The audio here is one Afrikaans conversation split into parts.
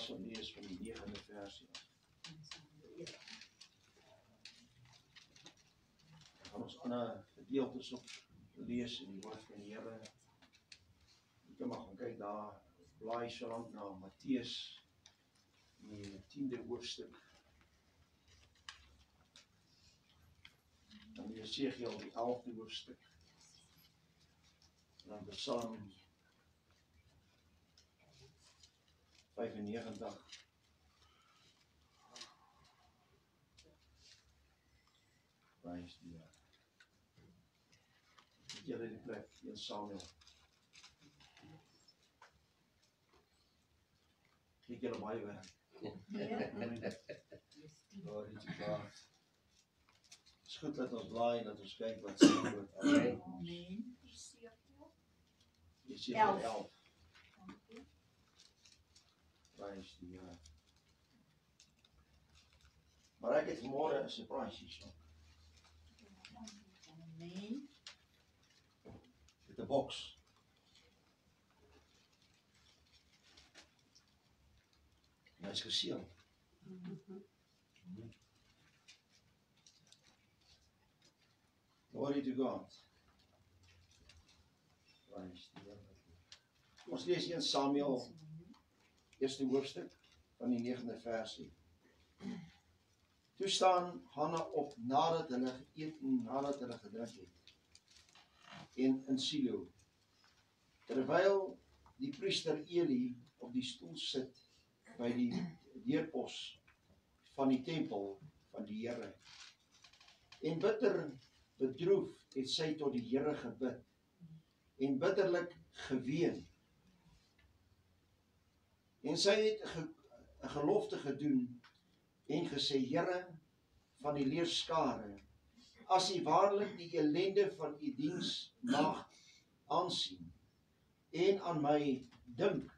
Lukas gaan lees van die 9de versie. Dan gaan ons ander gedeeltes op lees in die woord van die Here. Jy mag gaan kyk daar, blaai so lank na Matteus, die 10de hoofstuk. Dan Jesegiel die 11de hoofstuk. En dan Psalm 95. Prys die Here. Het julle die plek, 1 Samuel. Kyk julle baie werk. Glory to God. Het is goed dat ons blaai en dat ons kyk wat sy woord. Amen. Jesegiel 11. Prys die Here. Maar ek het vanmôre 'n surprise hierso. Amen. Met 'n boks. En hy is geseël. Glory to God. Prys die Here. Ons lees 1 Samuel, eerste hoofstuk van die 9de versie. Toe staan Hanna op nadat hulle geëet en nadat hulle gedrink het. En in Silo. Terwyl die priester Eli op die stoel sit by die deurpos van die tempel van die Here. En bitter bedroef het sy tot die Here gebid en bitterlik geween. En sy het 'n gelofte gedoen en gesê, Here van die leerskare, as U waarlik die ellende van U diensmaagd aansien en aan my dink,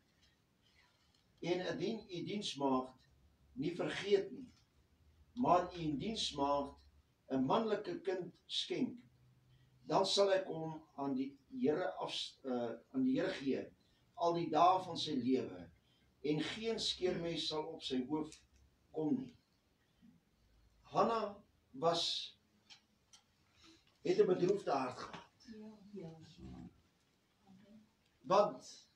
en indien U diensmaagd nie vergeet nie, maar U diensmaagd 'n manlike kind skenk, dan sal ek hom aan die Here gee al die dae van sy lewe, en geen skeermes sal op sy hoof kom nie. Hanna het 'n bedroefde hart gehad. Want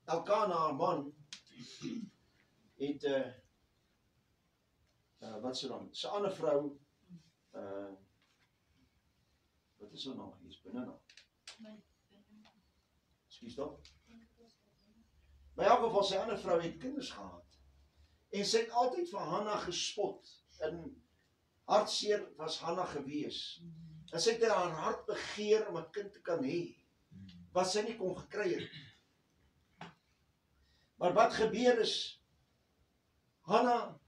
Elkana, haar man, het wat sê dan, sy ander vrou, wat is haar naam? Hier's binne nou. Ekskuus tog. Maar in elk geval, sy ander vrou het kinders gehad. En sy het altyd vir Hanna gespot. En hartseer was Hanna gewees. En sy het in haar hart begeer om 'n kind te kan hê, wat sy nie kon gekry het. Maar wat gebeur is, Hanna,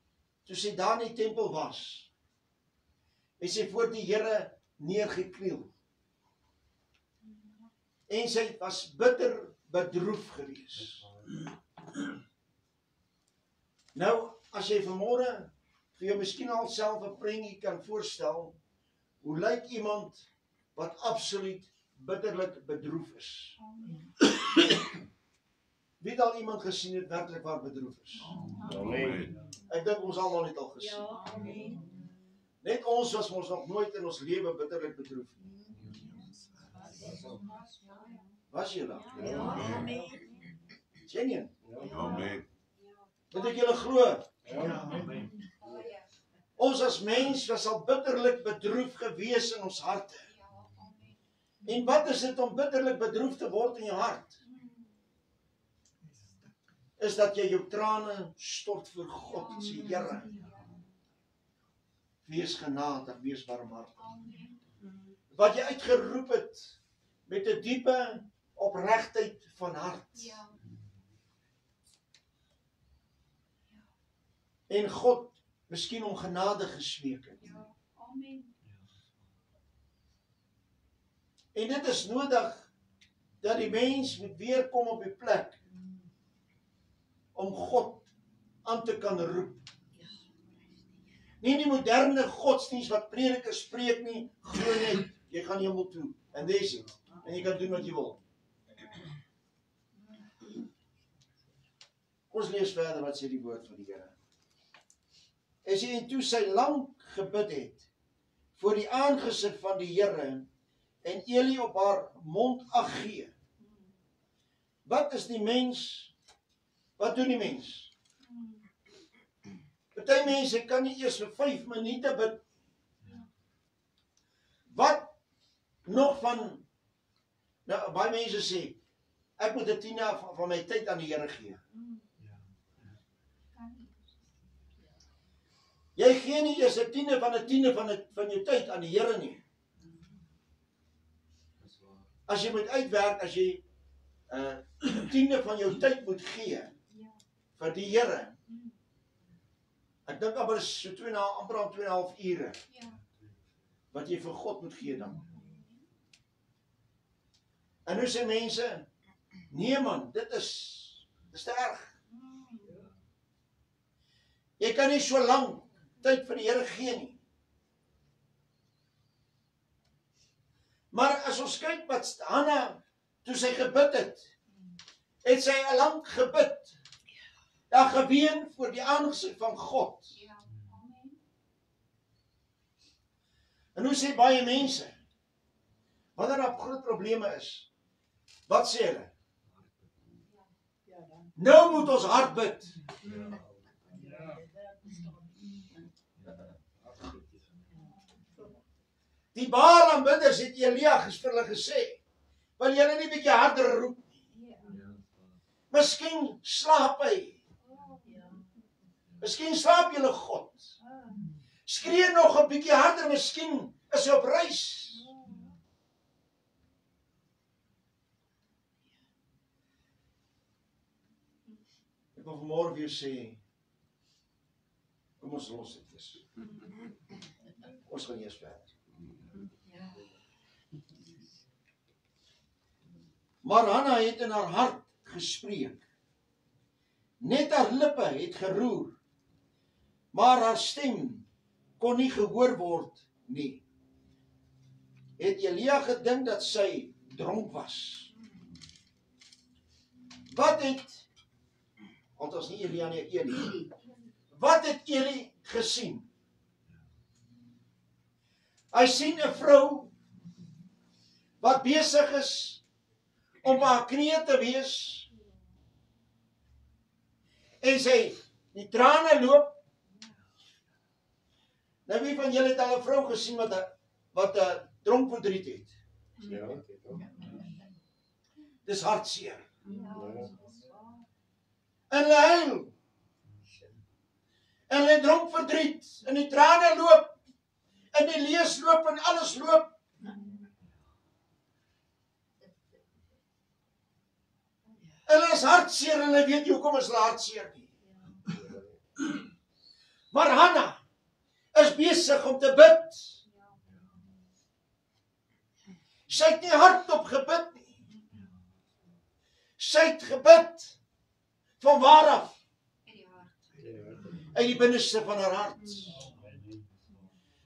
toe sy daar in die tempel was, het sy voor die Here neergekniel. En sy was bitter bedroef gewees. Nou, as jy vanmôre vir jou miskien al self 'n prentjie kan voorstel, hoe lyk iemand wat absoluut bitterlik bedroef is? Wie het al iemand gesien het werklik waar bedroef is? Amen. Ek dink ons almal het al gesien. Ja, amen. Net ons was ons nog nooit in ons lewe bitterlik bedroef nie. Was jy dan? Ja, amen. Genien. Amen. Moet ek julle glo? Ja, amen. Ons as mens was al bitterlik bedroef gewees in ons harte. En wat is dit om bitterlik bedroef te word in jou hart? Is dat jy jou trane stort voor God en sê, Here, wees genadig, wees barmhartig. Wat jy uitgeroep het met 'n diepe opregtheid van hart. En God miskien om genade gesmeek het. En dit is nodig dat die mens moet weer kom op die plek om God aan te kan roep. Nie die moderne godsdienst wat predikers spreek nie, glo net, jy gaan hemel toe, en dis it, en jy kan doen wat jy wil. Ons lees verder wat sê die woord van die Here. En sê, en toe sy lang gebid het voor die aangesig van die Here en Eli op haar mond ag gee. Wat is die mens? Wat doen die mens? Party mense kan nie eers vir 5 minute bid. Wat nog van, nou baie mense sê, ek moet 'n 10 van my tyd aan die Here gee. Jy gee nie eers 'n 10 van jou tyd aan die Here nie. As jy moet uitwerk, as jy 10 van jou tyd moet gee vir die Here. Ek dink amper is so 2,5 ure wat jy vir God moet gee dan. En nou sê mense, nee man, dit is te erg. Jy kan nie so lank tyd vir die Here gee nie. Maar as ons kyk wat Hanna, toe sy gebid het sy 'n lang gebid, daar geween voor die aangesig van God. En hoe sê baie mense, wanneer daar groot probleme is, wat sê hulle? Nou moet ons hard bid. Die Baal aanbidders het Elia vir hulle gesê, wil julle nie bietjie harder roep nie? Miskien slaap hy. Miskien slaap julle God. Skree nog 'n bietjie harder, miskien is hy op reis. Ek wil vanmôre vir jou sê, kom ons los dit eers. Ons gaan eers verder. Maar Hanna het in haar hart gespreek. Net haar lippe het geroer, maar haar stem kon nie gehoor word nie. Het Elia gedink dat sy dronk was. Wat het, want ons nie Elia nie, Eli. Wat het Eli gesien? Hy sien 'n vrou wat besig is om haar knieë te wees. En sy, die trane loop. Nou wie van julle het al 'n vrou gesien wat 'n dronkverdriet het? Ja. Dis hartseer. En hulle huil. En hulle dronkverdriet. En die trane loop. En die lees loop en alles loop. Hulle is hartseer en hulle weet nie hoekom is hulle hartseer nie. Maar Hanna is besig om te bid. Sy het nie hardop gebid nie. Sy het gebid van waar af? Uit die binneste van haar hart.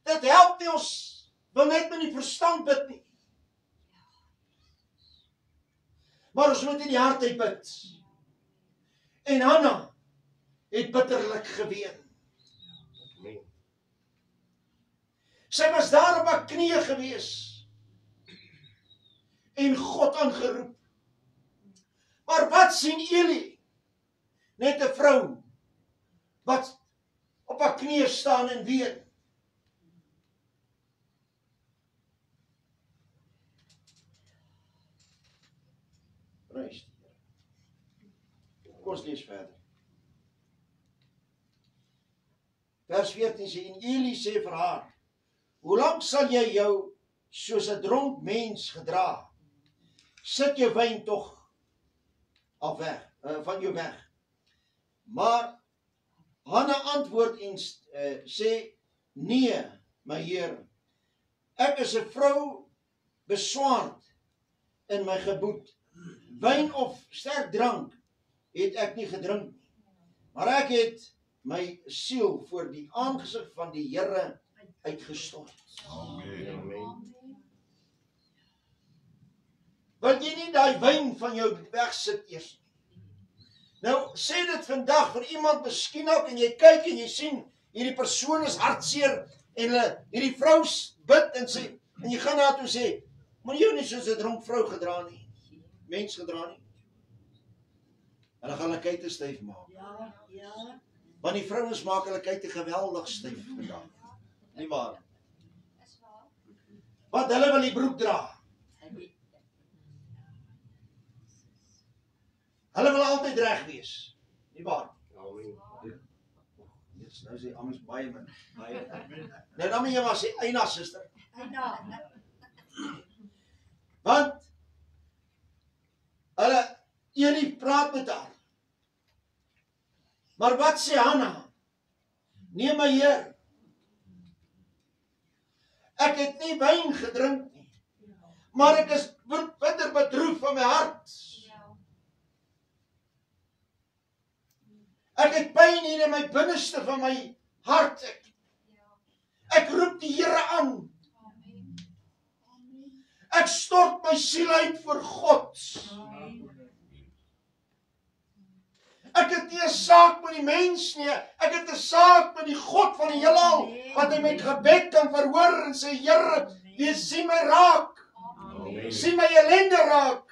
Dit help nie, ons wil net met die verstand bid nie. Maar ons moet in die hart uit bid. En Hanna het bitterlik geween. Sy was daar op haar knieë gewees en God aangeroep. Maar wat sien Eli? Net 'n vrou wat op haar knieë staan en ween. Prys die Here. Kom ons lees verder. Vers 14 sê, en Eli sê vir haar, hoe lank sal jy jou soos 'n dronk mens gedra? Sit jou wyn tog af weg, van jou weg. Maar Hanna antwoord en sê, nee, my Heer, ek is 'n vrou beswaard in my gebod. Wyn of sterk drank het ek nie gedrink nie, maar ek het my siel voor die aangesig van die Here uitgestort. Amen. Wil jy nie daai wyn van jou wegsit eers nie? Nou, sê dit vandag vir iemand miskien ook, en jy kyk en jy sien, hierdie persoon is hartseer, en hierdie vrou bid, en jy gaan na toe sê, maar jy nie soos 'n dronk vrou gedra nie, mens gedra nie. Hulle gaan hulle kuite styf maak. Ja, ja. Want die vrouens maak hulle kuite geweldig styf vandag. Nie waar? Want hulle wil die broek dra. Hulle wil altyd reg wees. Nie waar? Nou sê Amos baie min. Nou dan moet jy maar sê, Eina suster. Want hulle Eli praat met haar. Maar wat sê Hanna? Nee my Heer. Ek het nie wyn gedrink nie. Maar ek is bitter bedroef van my hart. Ek het pyn hier in my binneste van my hart. Ek roep die Here aan. Ek stort my siel uit vir God. Ek het nie 'n saak met die mens nie. Ek het 'n saak met die God van die heelal, wat hy met gebed kan verhoor en sê, Here, wees sien my raak. Sien my ellende raak.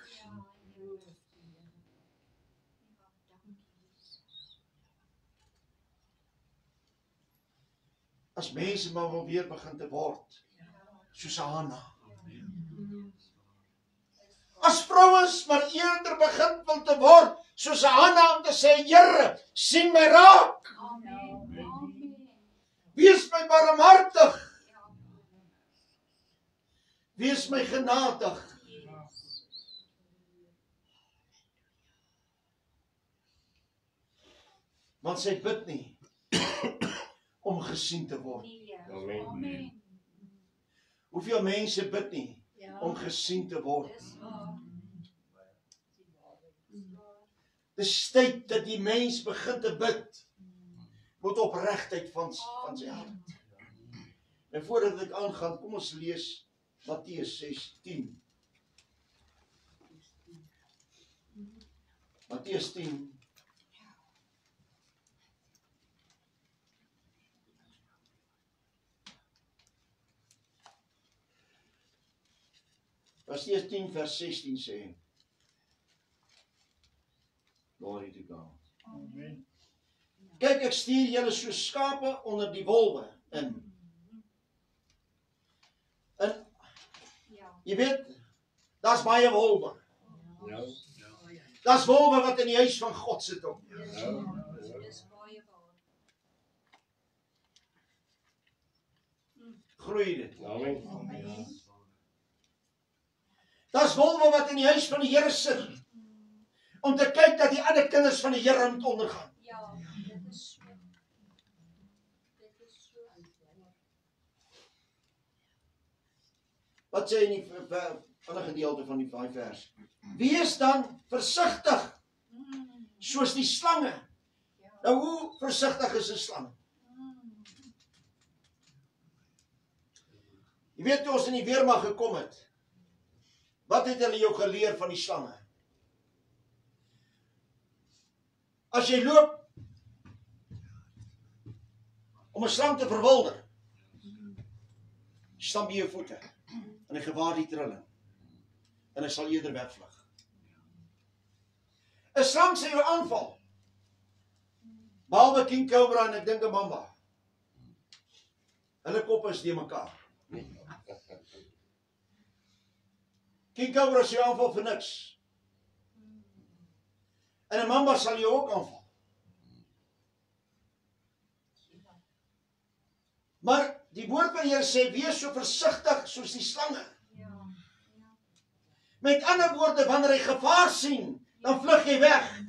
As mense maar wil weer begin te word, soos Hanna. As vrouens maar eerder begin wil te word, soos Hanna om te sê, Here, sien my raak. Wees my barmhartig. Wees my genadig. Want sy bid nie om gesien te word. Amen. Hoeveel mense bid nie om gesien te word? Dis tyd dat die mens begin te bid met opregtheid van sy hart. En voordat ek aangaan, kom ons lees Matteus 6:10. Matteus 10. Matteus 10 vers 16 sê, Glory to God. Amen. Kyk, ek stuur julle soos skape onder die wolwe in. En jy weet, daar's baie wolwe. Ja. Daar's wolwe wat in die huis van God sit ook. Groei dit. Amen. Daar's wolwe wat in die huis van die Here sit. Om te kyk dat die ander kinders van die Here moet ondergaan. Wat sê in die ander gedeelte van die 5 vers? Wees dan versigtig, soos die slange. Nou hoe versigtig is 'n slang? Jy weet toe ons in die weermag gekom het, wat het hulle jou geleer van die slange? As jy loop om 'n slang te verwilder, stamp jy jou voete en hy gewaar die trilling en hy sal eerder wegvlug. 'n Slang sê jou aanval, behalwe King Cobra en ek dink 'n mamba. Hulle kop is die mekaar. King Cobra sê jou aanval vir niks. En 'n mamba sal jou ook aanval. Maar die woord van die Here sê, wees so versigtig soos die slange. Met ander woorde, wanneer hy gevaar sien, dan vlug jy weg.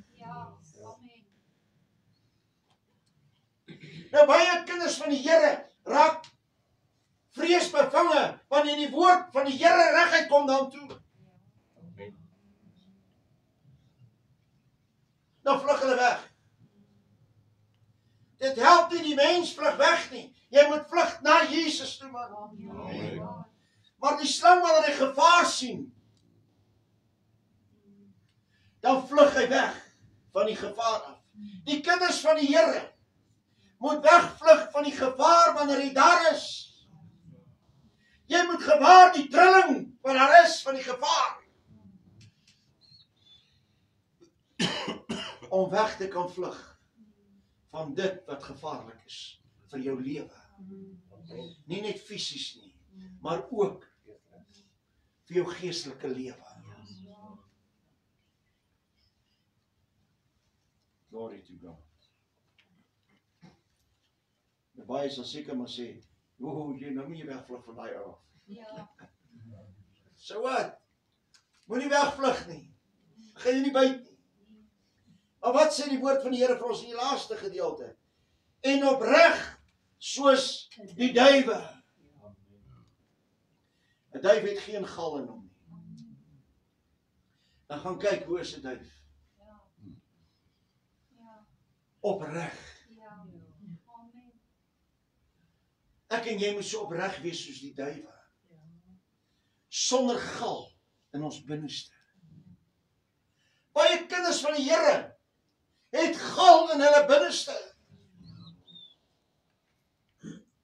Nou baie kinders van die Here raak vreesbevange wanneer die woord van die Here reguit kom dan toe. Dan vlug hulle weg. Dit help nie die mens vlug weg nie. Jy moet vlug na Jesus toe, man. Amen. Maar die slang wanneer hy gevaar sien, dan vlug hy weg. van die gevaar af. Die kinders van die Here moet wegvlug van die gevaar wanneer hy daar is. Jy moet gewaar die trilling wat daar is van die gevaar. Om weg te kan vlug van dit wat gevaarlik is vir jou lewe. Nie net fisies nie, maar ook vir jou geestelike lewe. Glory to God. Baie sal seker maar sê, jy nou moet jy wegvlug van daai ou af. So wat? Moenie wegvlug nie. Gaan jy nie byt nie. Maar wat sê die woord van die Here vir ons in die laaste gedeelte? En opreg soos die duwe. 'n Duif het geen gal in hom nie. Dan gaan kyk hoe is 'n duif. Opreg. Ek en jy moet so opreg wees soos die duwe. Sonder gal in ons binneste. Baie kinders van die Here het gal in hulle binneste.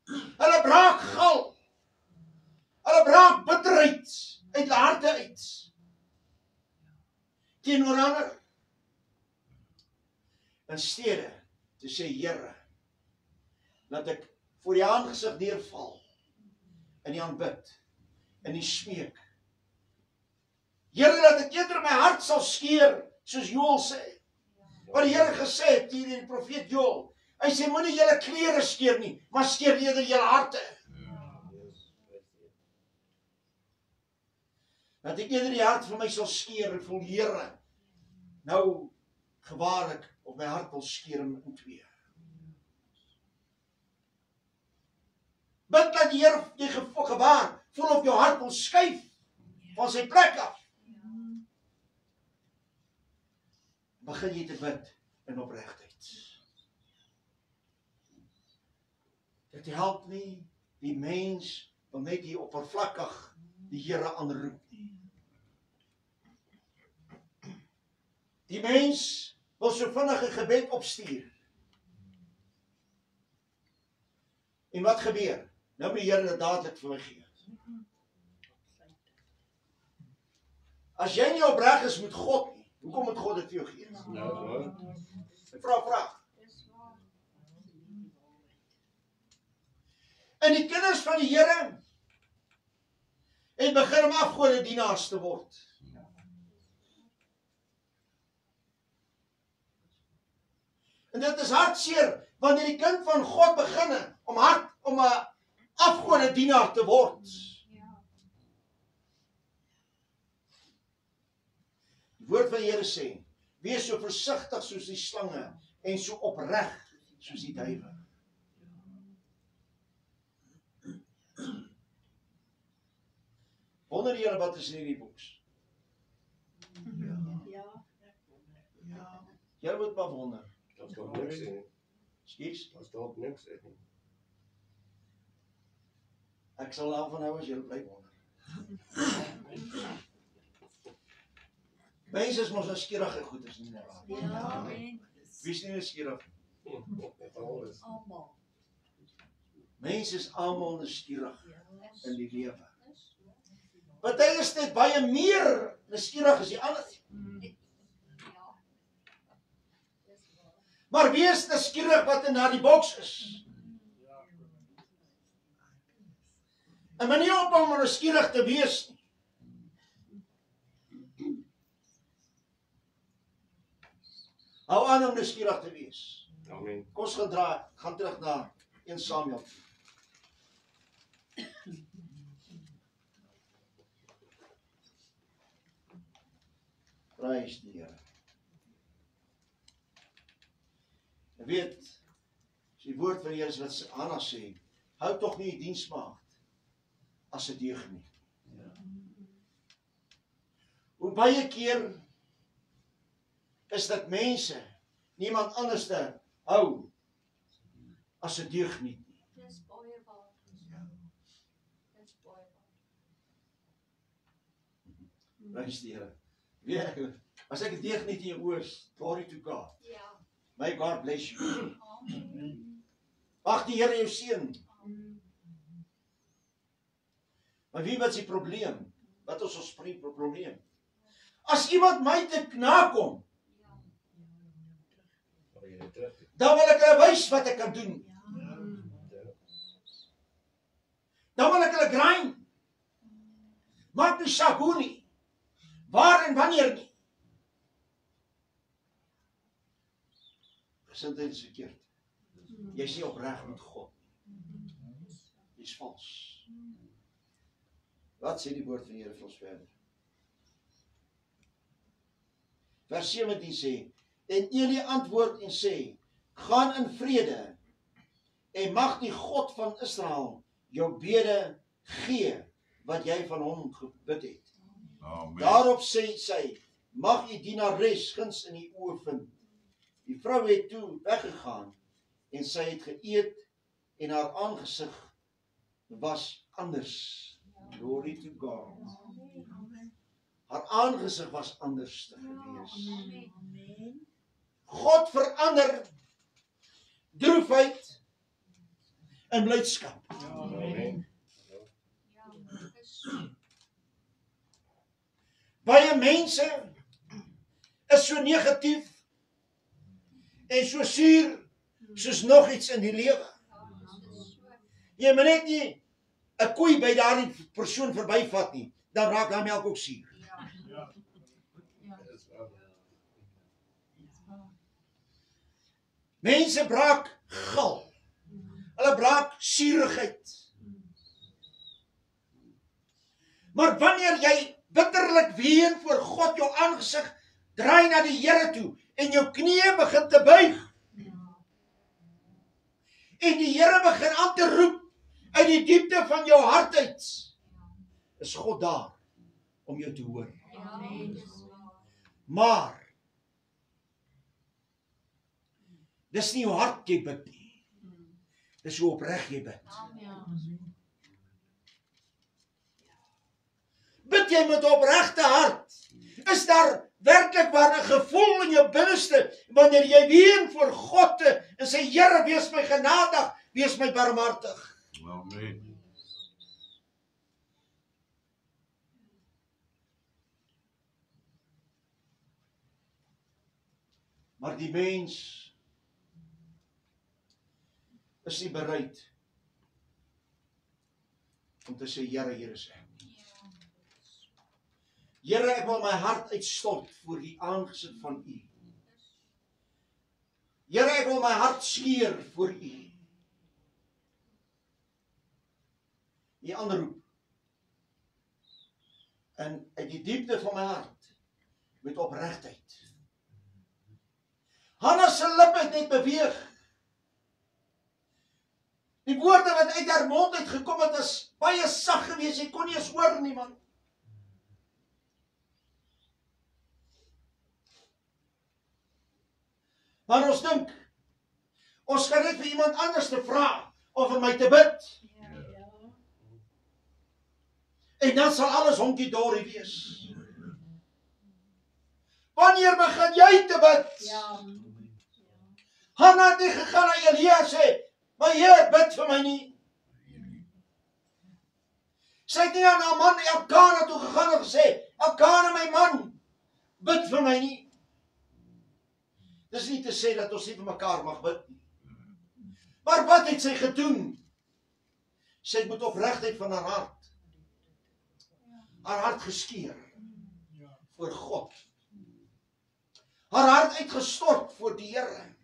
Hulle braak gal. Hulle braak bitterheid uit hulle harte uit. Teenoor ander. In steede te sê, Here, dat ek voor die aangesig neerval, in die aanbid, in die smeek. Here, dat ek eerder my hart sal skeer, soos Joel sê. Wat die Here gesê het, die profeet Joel. Hy sê, moenie julle klere skeer nie, maar skeer eerder julle harte. Dat ek eerder die hart van my sal skeer, en voel, Here, nou gewaar ek, of my hart wil skeer in twee. Bid dat die Here jy gewaar, voel of jou hart wil skuif van sy plek af. Begin jy te bid in opregtheid. Dit help nie die mens wil net hier oppervlakkig die Here aanroep nie. Die mens wil so vinnig 'n gebed opstuur. En wat gebeur? Nou moet die Here dit dadelik vir my gee. As jy nie opreg is met God nie, hoekom moet God dit vir jou gee? Ek vra 'n vraag. En die kinders van die Here het begin om afgode dienaars te word. En dit is hartseer wanneer die kind van God begin om 'n afgode dienaar te word. Die woord van die Here sê, wees so versigtig soos die slange en so opreg soos die duwe. Wonder julle wat is in hierdie boeks? Julle moet maar wonder. Dat is toch niks in. Skies, Dat is toch niks in. ek sal daarvan hou as julle bly wonder. Mense is mos nuuskierige goeders nie waar. Wie is nie nuuskierig? Alles. Mense is almal nuuskierig in die lewe. Party is net baie meer nuuskierig as die ander. Maar wie is nuuskierig wat in daardie boks is? En moenie ophou om nuuskierig te wees nie. Hou aan om nuuskierig te wees. Amen. Kom ons gaan terug na 1 Samuel. Prys die Here. Jy weet, as die woord van die Here is wat Hanna sê, hou tog nie die diensmaagd as 'n deug nie. Hoe baie keer is dit mense, niemand anders te hou as 'n deug nie. Dis baie waar. Dis baie waar. Prys die Here. Weet jy, as ek 'n deeg net in jou oë is, glory to God. May God bless you. Mag die Here jou seën. Maar wie wat is die probleem? Wat is ons probleem? As iemand my te nakom, dan wil ek hulle wys wat ek kan doen. Dan wil ek hulle grind. Maak nie saak hoe nie. Waar en wanneer nie. Gesindheid is verkeerd. Jy is nie opreg met God. Jy is vals. Wat sê die woord van die Here vir ons verder? Vers 17 sê, en Eli antwoord en sê, gaan in vrede, en mag die God van Israel jou bede gee, wat jy van hom gebid het. Amen. Daarop sê sy, mag die dienares guns in die oë vind. Die vrou het toe weggegaan, en sy het geëet, en haar aangesig was anders. Glory to God. Haar aangesig was anders te gewees. God verander droefheid in blydskap. Amen. Baie mense is so negatief en so suur soos nog iets in die lewe. Jy moet net nie 'n koei by daardie persoon verbyvat nie, dan raak daai melk ook suur. Mense braak gal. Hulle braak suurigheid. Maar wanneer jy bitterlik ween voor God jou aangesig draai na die Here toe en jou knieë begin te buig en die Here begin aan te roep uit die diepte van jou hart uit, is God daar om jou te hoor. Maar dis nie hoe hard jy bid nie. Dis hoe opreg jy bid. Bid jy met opregte hart? Is daar werklik waar 'n gevoel in jou binneste wanneer jy ween voor God en sê, Here, wees my genadig, wees my barmhartig. Amen. Maar die mens is nie bereid om te sê, Here, hier is ek. Here, ek wil my hart uitstort voor die aangesig van U. Here, ek wil my hart skeur voor U. Die ander roep. En uit die diepte van my hart, met opregtheid. Hanna se lippe het net beweeg. Die woorde wat uit haar mond uitgekom het, is baie sag geweest, jy kon nie eens hoor nie, man. Maar ons dink, ons kan net vir iemand anders te vra, of vir my te bid. En dan sal alles honkie-dorie wees. Wanneer begin jy te bid? Hanna het nie gegaan na Elia en sê, my Heer, bid vir my nie. Sy het nie aan haar man Elkana toe gegaan en gesê, Elkana my man, bid vir my nie. Dis nie te sê dat ons nie vir mekaar mag bid nie. Maar wat het sy gedoen? Sy het met opregtheid van haar hart geskeur voor God. Haar hart uitgestort voor die Here.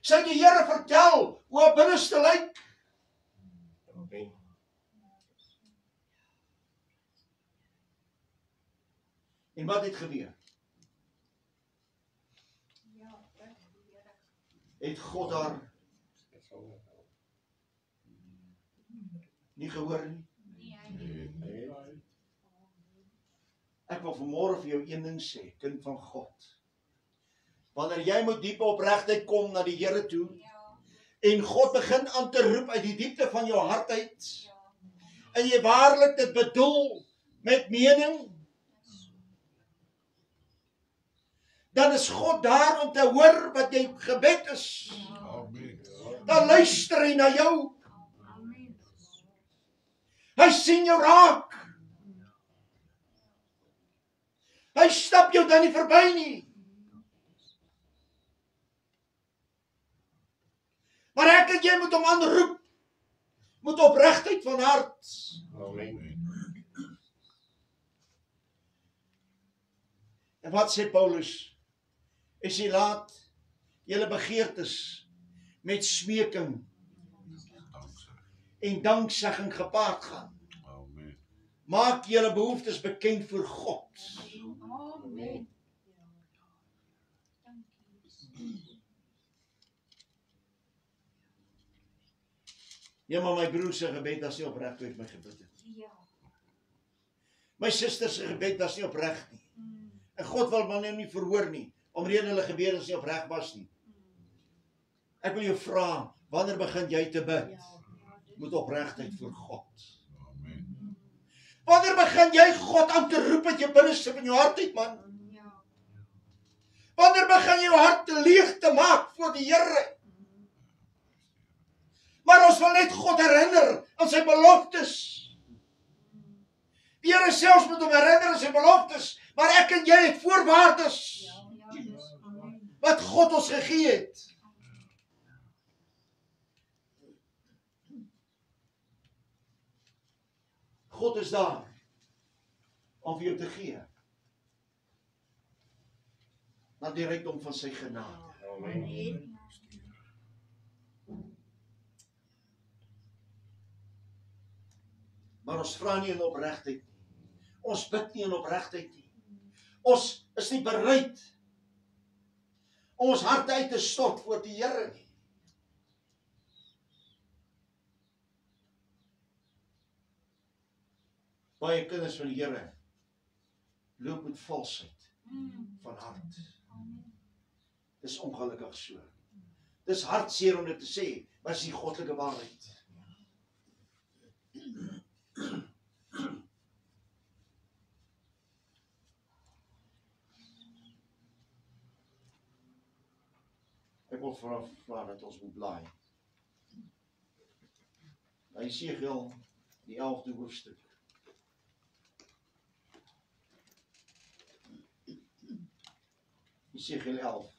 Sy het die Here vertel hoe haar binneste lyk. Amen. En wat het gebeur? Het God haar nie gehoor nie? Ek wil vanmôre vir jou een ding sê, kind van God. Wanneer jy met diepe opregtheid kom na die Here toe, en God begin aan te roep uit die diepte van jou hart uit, en jy waarlik dit bedoel met mening, dan is God daar om te hoor wat jy gebed is. Amen. Dan luister hy na jou. Amen. Hy sien jou raak. Hy stap jou dan nie verby nie. Maar ek en jy moet hom aanroep. Moet opregtheid van hart. Amen. En wat sê Paulus? Hy sê laat julle begeertes met smeking Dankzij. en danksegging gepaard gaan. Amen. Maak julle behoeftes bekend voor God. Amen. Ja, maar my broer se gebed was nie opreg toe ek my gebid het. Ja. My suster se gebed was nie opreg nie. En God wil maar nou nie verhoor nie, omrede hulle gebede nie opreg was nie. Ek wil jou vra, wanneer begin jy te bid? Met opregtheid voor God. Amen. Wanneer begin jy God aan te roep uit jou binneste van jou hart uit, man? Ja. Wanneer begin jy jou hart te leeg te maak voor die Here? Maar ons wil net God herinner aan sy beloftes. Die Here selfs moet hom herinner aan sy beloftes, maar ek en jy het voorwaardes Ja, dis amen. wat God ons gegee het. God is daar om vir jou te gee. Na die rykdom van sy genade. Amen. Maar ons vra nie in opregtheid nie. Ons bid nie in opregtheid nie. Ons is nie bereid om ons harte uit te stort voor die Here nie. Baie kinders van die Here loop met valsheid van hart. Dis ongelukkig so. Dis hartseer om dit te sê, maar dis die goddelike waarheid. Ek wil vra dat ons moet blaai. Na Jesegiel, die 11de hoofstuk. Jesegiel 11.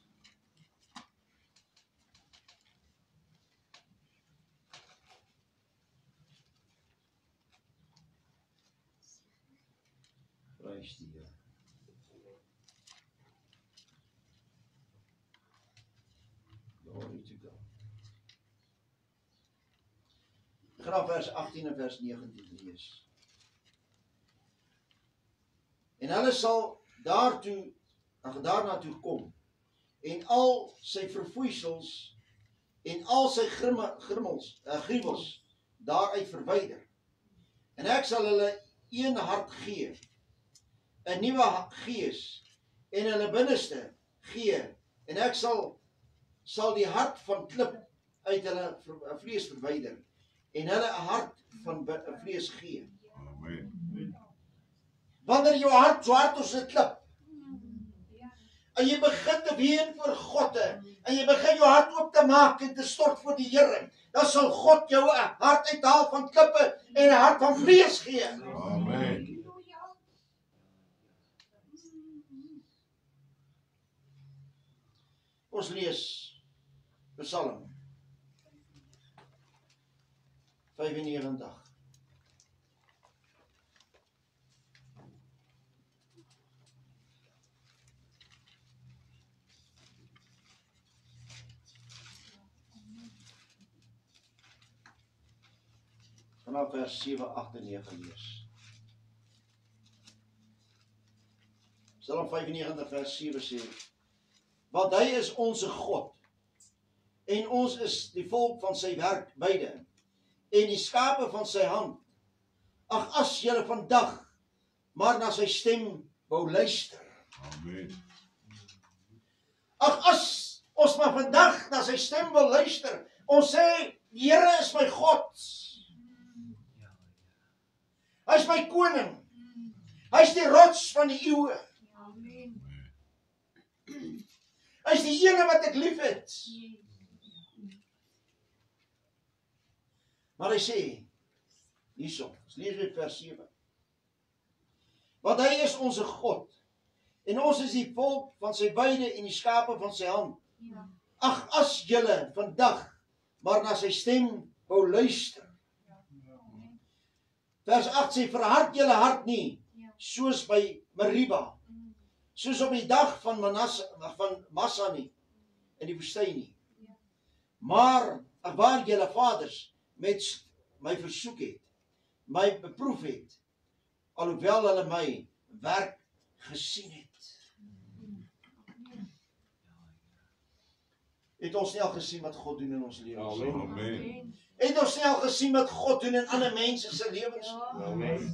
Prys die Here. Glory to God. Ek gaan vers 18 en vers 19 lees. En hulle sal daarna toe kom en al sy verfoeisels en al sy gruwels daaruit verwyder. En ek sal hulle een hart gee, 'n nuwe gees en hulle binneste gee, en ek sal die hart van klip uit hulle vlees verwyder en hulle 'n hart van vlees gee. Amen. Wanneer jou hart so hard as 'n klip en jy begin te ween voor God en jy begin jou hart oop te maak en te stort voor die Here, dan sal God jou 'n hart uithaal van klippe en 'n hart van vlees gee. Amen. Ons lees Psalm 95. Vanaf vers 7, 8 en 9 lees. Psalm 95 vers 7 sê: Want hy is onze God, en ons is die volk van sy werk beide, en die skape van sy hand. Ag, as julle vandag maar na sy stem wou luister. Amen. Ag, as ons maar vandag na sy stem wil luister. Ons sê, die Here is my God. Hy is my koning. Hy is die rots van die eeue. Amen. Hy is die ene wat ek lief het. Maar hy sê, hierso, lees weer vers 7. Want hy is onze God, en ons is die volk van sy weide en die skape van sy hand. Ag, as julle vandag maar na sy stem wou luister. Vers 8 sê, verhard julle hart nie, soos by Meriba, soos op die dag van Massa nie, in die woestyn nie. Maar, waar julle vaders met my versoek het, my beproef het, alhoewel hulle my werk gesien het. Het ons nie al gesien wat God doen in ons lewens? Amen. Het ons nie al gesien wat God doen in ander mense se lewens? Amen.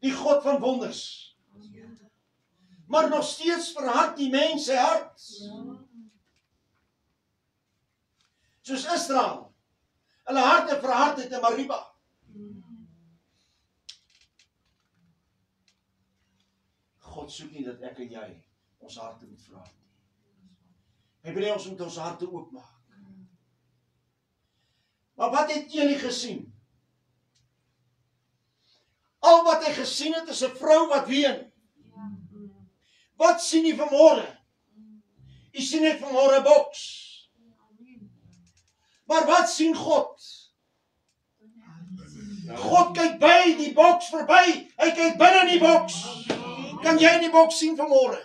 Die God van wonders. Maar nog steeds verhard die mens sy hart. Soos Israel. Hulle harte verhard het in Meriba. God soek nie dat ek en jy ons harte moet verhard nie. Hy wil hê ons moet ons harte oopmaak. Maar wat het Eli gesien? Al wat hy gesien het is 'n vrou wat ween. Wat sien jy vanmôre? Jy sien net vanmôre 'n boks. Maar wat sien God? God kyk by die boks verby. Hy kyk binne in die boks. Kan jy die boks sien vanmôre?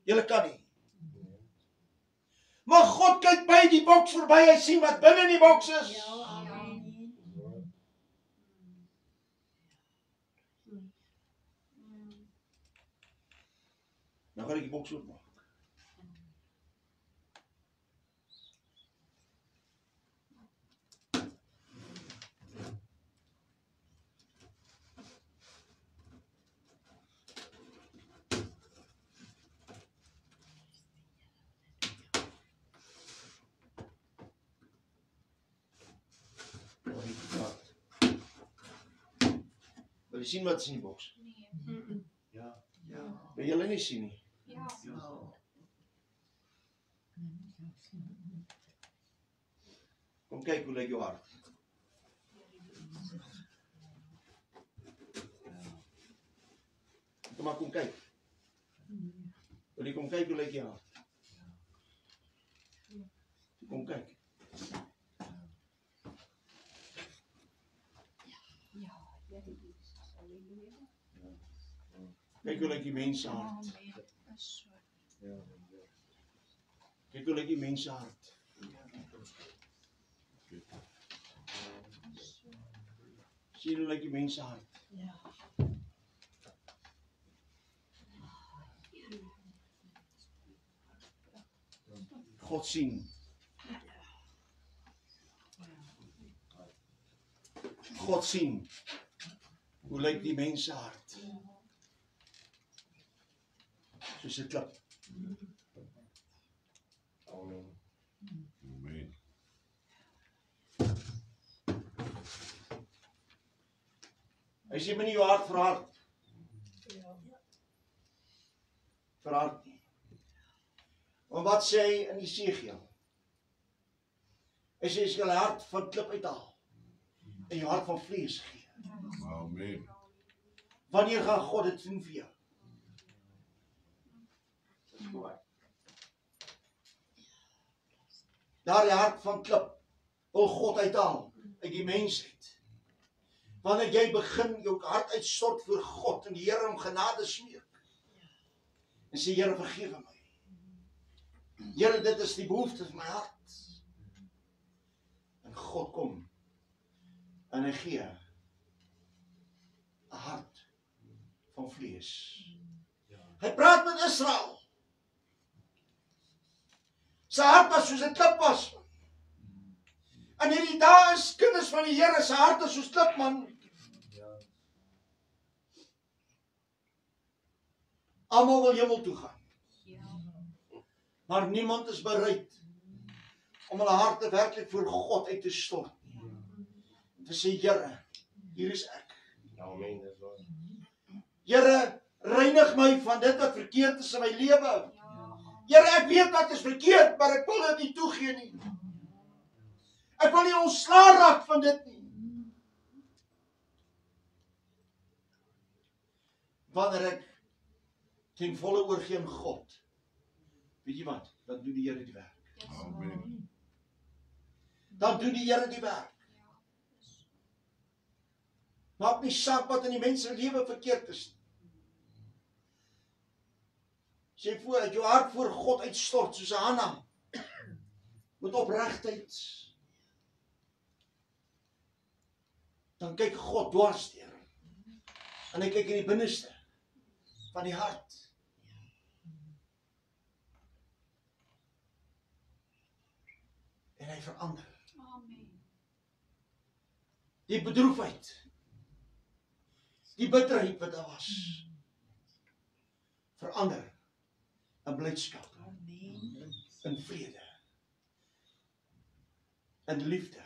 Julle kan nie. Maar God kyk by die boks verby. Hy sien wat binne in die boks is. Nou gaan ek die boks oopmaak. Wil jy sien wat is in die boks? Ja. Wil julle nie sien nie? Kom kyk hoe lyk jou hart. Kom maar kom kyk. Wil jy kom kyk hoe lyk jou hart? Kom kyk. Kyk hoe lyk die mens se hart. Kyk hoe lyk die mens se hart. Sien hoe lyk die mens se hart. God sien. God sien. Hoe lyk die mens se hart? Soos 'n klip. Amen. Amen. Hy sê moenie jou hart verhard. Verhard nie. Want wat sê hy in Jesegiel? Hy sê jy skal 'n hart van klip uithaal en jou hart van vlees gee. Amen. Wanneer gaan God dit doen vir jou? Daardie hart van klip wil God uithaal uit die mensheid. Wanneer jy begin jou hart uitstort voor God en die Here om genade smeek. En sê Here vergewe my. Here, dit is die behoefte van my hart. En God kom en hy gee 'n hart van vlees. Hy praat met Israel. Sy hart was soos 'n klip was. En hierdie dae is kinders van die Here se harte soos klip, man. Almal wil hemel toe gaan. Maar niemand is bereid om hulle harte werklik voor God uit te stort nie. Te sê, Here, hier is ek. Amen. Dis waar. Here, Reinig my van dit wat verkeerd is in my lewe. Ja. Here, ek weet wat is verkeerd, maar ek wil dit nie toegee nie. Ek wil nie ontslae raak van dit nie. Wanneer ek ten volle oorgee aan God, weet jy wat? Dan doen die Here die werk. Yes, Amen. Lord. Dan doen die Here die werk. Maak nie saak wat in die mens se lewe verkeerd is nie. As jy voor uit jou hart voor God uitstort soos Hanna, met opregtheid, dan kyk God dwars deur. En hy kyk in die binneste van die hart. En hy verander. Amen. Die bedroefheid, die bitterheid wat daar was, verander in blydskap, in vrede, in liefde.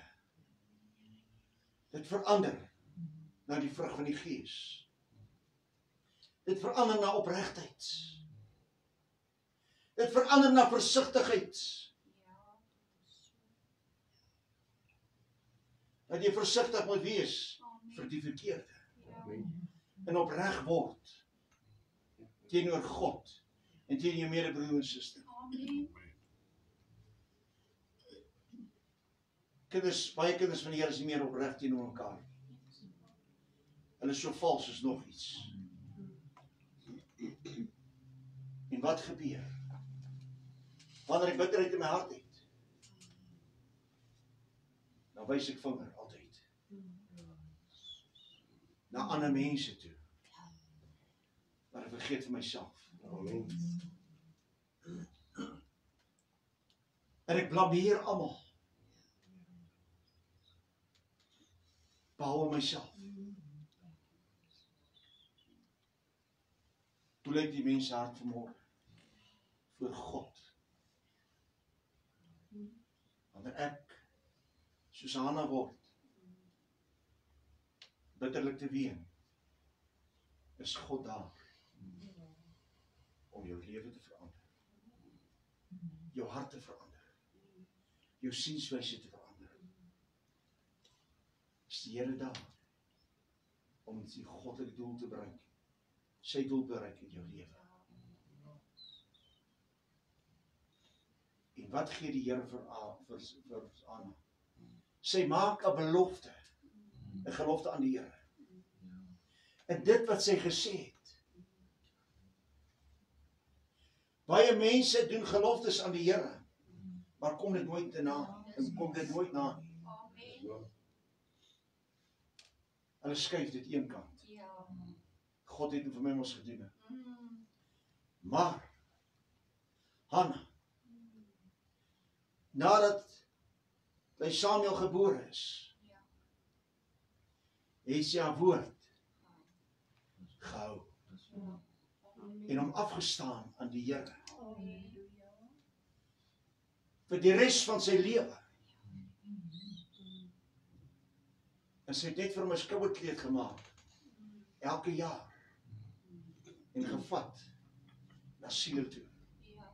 Dit verander na die vrug van die Gees. Dit verander na opregtheid. Dit verander na versigtigheid. Ja. Dat jy versigtig moet wees Amen. vir die verkeerde. Ja. En opreg word teenoor God en teenoor jou medebroer en suster. Amen. Baie kinders van die Here is nie meer opreg teenoor mekaar. Hulle is so vals as nog iets. En wat gebeur? Wanneer ek bitterheid in my hart het, dan wys ek vinger altyd na ander mense toe. Maar ek vergeet vir myself. Amen. En ek blameer almal. Behalwe myself. Toe lyk die mens hart vanmôre voor God. Wanneer ek soos Hanna word, bitterlik te ween, is God daar om jou lewe te verander. Jou hart te verander. Jou sienswyse te verander. Is die Here daar om die goddelike doel te bring. Sy doel bereik in jou lewe. En wat gee die Here vir Anna? Sy maak 'n belofte. 'n gelofte aan die Here. En dit wat sy gesê het. Baie mense doen geloftes aan die Here, maar kom dit nooit te na. En kom dit nooit na nie. Amen. Hulle skuif dit een kant. Ja. God het dit vir my mos gedoen. Mm. Maar Hanna, nadat by Samuel gebore is, Ja. het sy haar woord gehou Ja. en hom afgestaan aan die Here Halleluja. vir die res van sy lewe. En sy het net vir hom 'n skouerkleed gemaak, elke jaar, en gevat na Silo toe. Ja.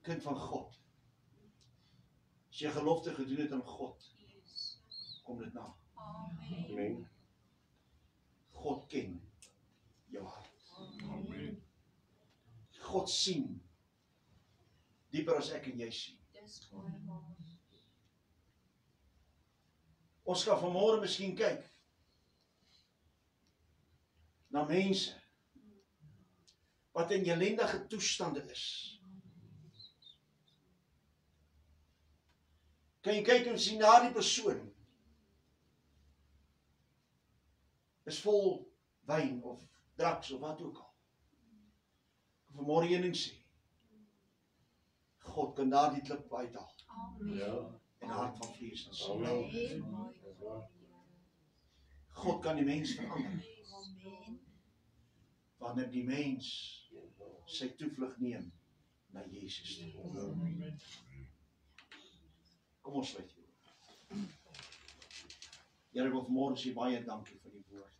Kind van God. As jy gelofte gedoen het aan God, Jesus. kom dit na. Amen. Amen. God ken jou hart. Amen. God sien dieper as ek en jy sien. Dis wonderbaar. Ons gaan vanmôre miskien kyk na mense wat in ellendige toestande is. Kan jy kyk en sien na die persoon is vol wyn of drugs of wat ook al. Vanmôre een ding sê, God kan daardie klip uithaal Amen. Ja. en 'n hart van vlees en siel. Amen. Amen. God kan die mens verander Amen. wanneer die mens sy toevlug neem na Jesus toe. Kom ons sluit hier. Here, ek wil vanmôre sê baie dankie vir die woord.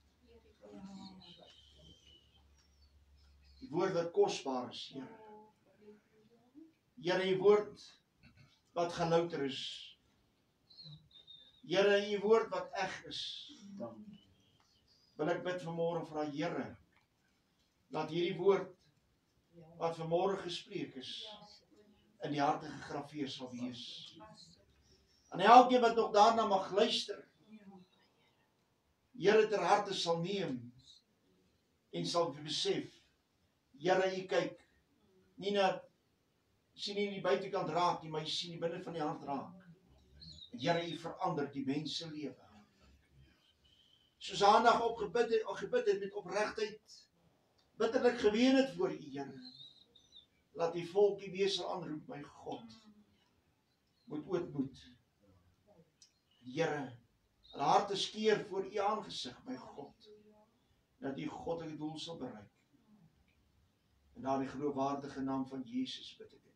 Die woord wat kosbaar is, Here. Here, die woord wat gelouter is. Here, die woord wat eg is. Wil ek bid vanmôre vra Here, dat hierdie woord wat vanmôre gespreek is, in die harte gegraveer sal wees. En elkeen wat nog daarna mag luister, Here ter harte sal neem en sal besef, Here, U kyk nie na, sien nie die buitekant raak nie, maar U sien die binne van die hart raak. En Here, U verander die mens se lewe. Soos aandag gebid het met opregtheid, bitterlik geween het voor U, Here. Laat die volk U weer sal aanroep, my God, moet ootmoed. Here, hulle harte skeer voor U aangesig, my God, dat U goddelike doel sal bereik. En daar die geloofwaardige naam van Jesus bid ek.